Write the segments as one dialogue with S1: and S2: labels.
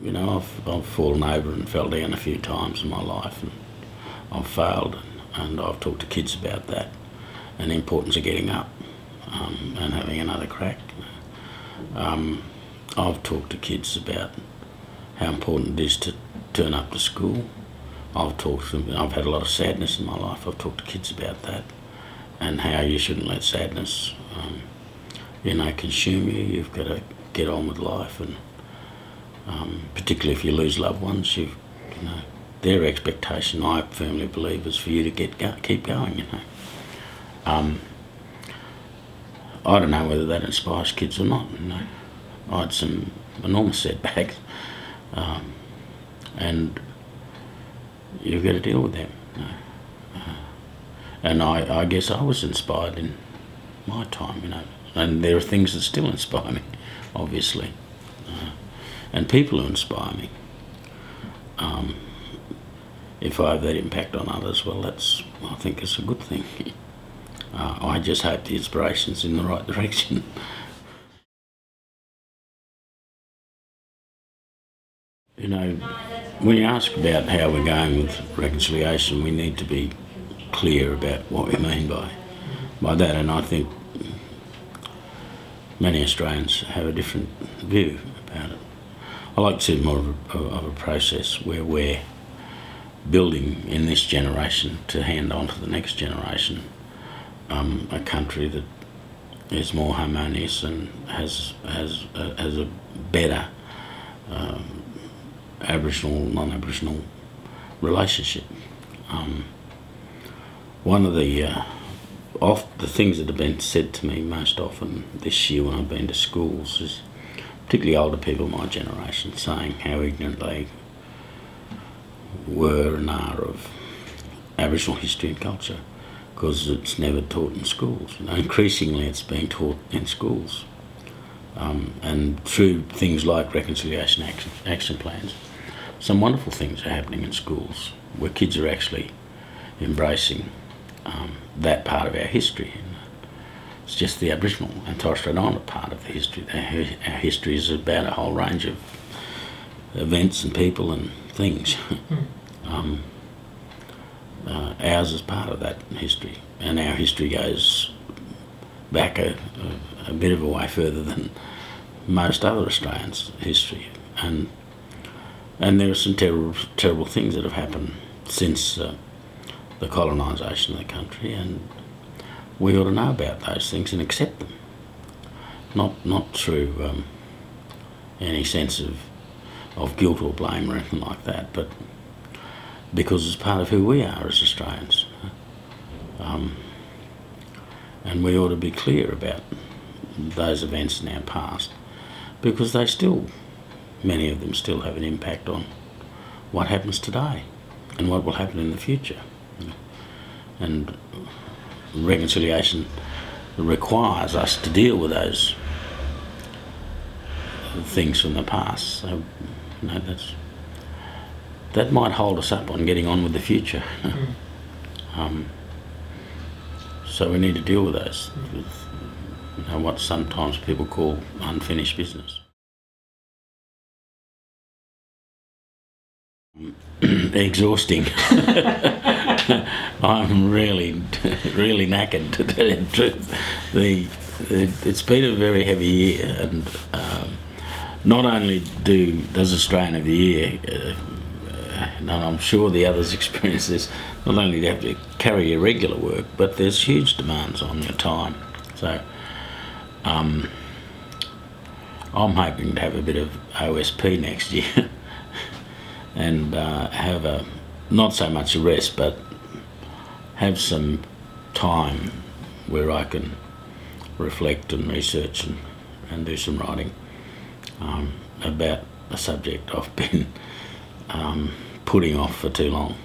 S1: You know, I've fallen over and fell down a few times in my life, and I've failed, and I've talked to kids about that and the importance of getting up and having another crack. I've talked to kids about how important it is to turn up to school. I've had a lot of sadness in my life. I've talked to kids about that and how you shouldn't let sadness, consume you. You've got to get on with life, and particularly if you lose loved ones, their expectation, I firmly believe, is for you to keep going. I don't know whether that inspires kids or not. I had some enormous setbacks, and you've got to deal with them. And I guess I was inspired in my time, and there are things that still inspire me, obviously, and people who inspire me. If I have that impact on others, well, I think it's a good thing. I just hope the inspiration's in the right direction. When you ask about how we're going with reconciliation, we need to be clear about what we mean by that, and I think many Australians have a different view about it. I like to see more of a process where we're building in this generation to hand on to the next generation a country that is more harmonious and has a better Aboriginal, non-Aboriginal relationship. One of the things that have been said to me most often this year when I've been to schools is particularly older people my generation saying how ignorant they were and are of Aboriginal history and culture because it's never taught in schools. Increasingly it's being taught in schools, and through things like reconciliation action plans, some wonderful things are happening in schools where kids are actually embracing that part of our history. It's just the Aboriginal and Torres Strait Islander part of the history. Our history is about a whole range of events and people and things. Ours is part of that history, and our history goes back a bit of a way further than most other Australians' history, and there are some terrible things that have happened since the colonisation of the country, and we ought to know about those things and accept them, not through any sense of guilt or blame or anything like that, but because it's part of who we are as Australians. And we ought to be clear about those events in our past, because they still, many of them still have an impact on what happens today and what will happen in the future. And reconciliation requires us to deal with those things from the past. So, that might hold us up on getting on with the future. So we need to deal with those, with what sometimes people call unfinished business. Exhausting. I'm really knackered, to tell you the truth. It's been a very heavy year, and not only does Australian of the Year, and I'm sure the others experience this, not only do you have to carry your regular work, but there's huge demands on your time. So I'm hoping to have a bit of OSP next year and have not so much a rest, but have some time where I can reflect and research and do some writing about a subject I've been putting off for too long.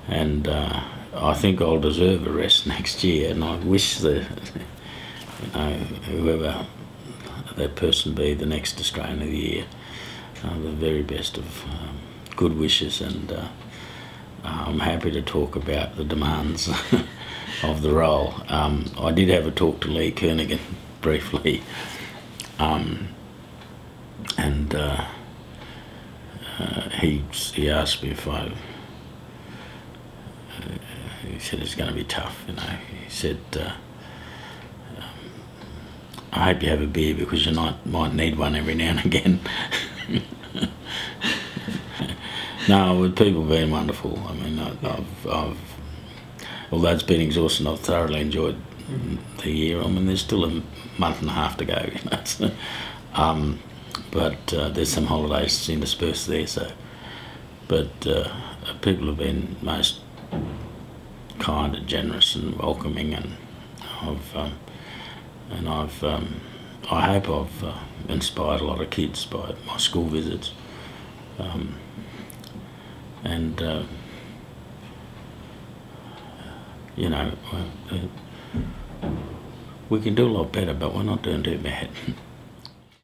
S1: And I think I'll deserve a rest next year, and I wish whoever that person be, the next Australian of the Year, the very best of good wishes, and I'm happy to talk about the demands of the role. I did have a talk to Lee Kernaghan briefly. and he asked me if he said it's going to be tough, you know. He said, I hope you have a beer because you might need one every now and again. No, people have been wonderful. I mean, I've although it's been exhausting, I've thoroughly enjoyed the year. I mean, there's still a month and a half to go, you know. So, but there's some holidays interspersed there. So, but people have been most kind and generous and welcoming, and I hope I've inspired a lot of kids by my school visits, and you know, we can do a lot better, but we're not doing too bad.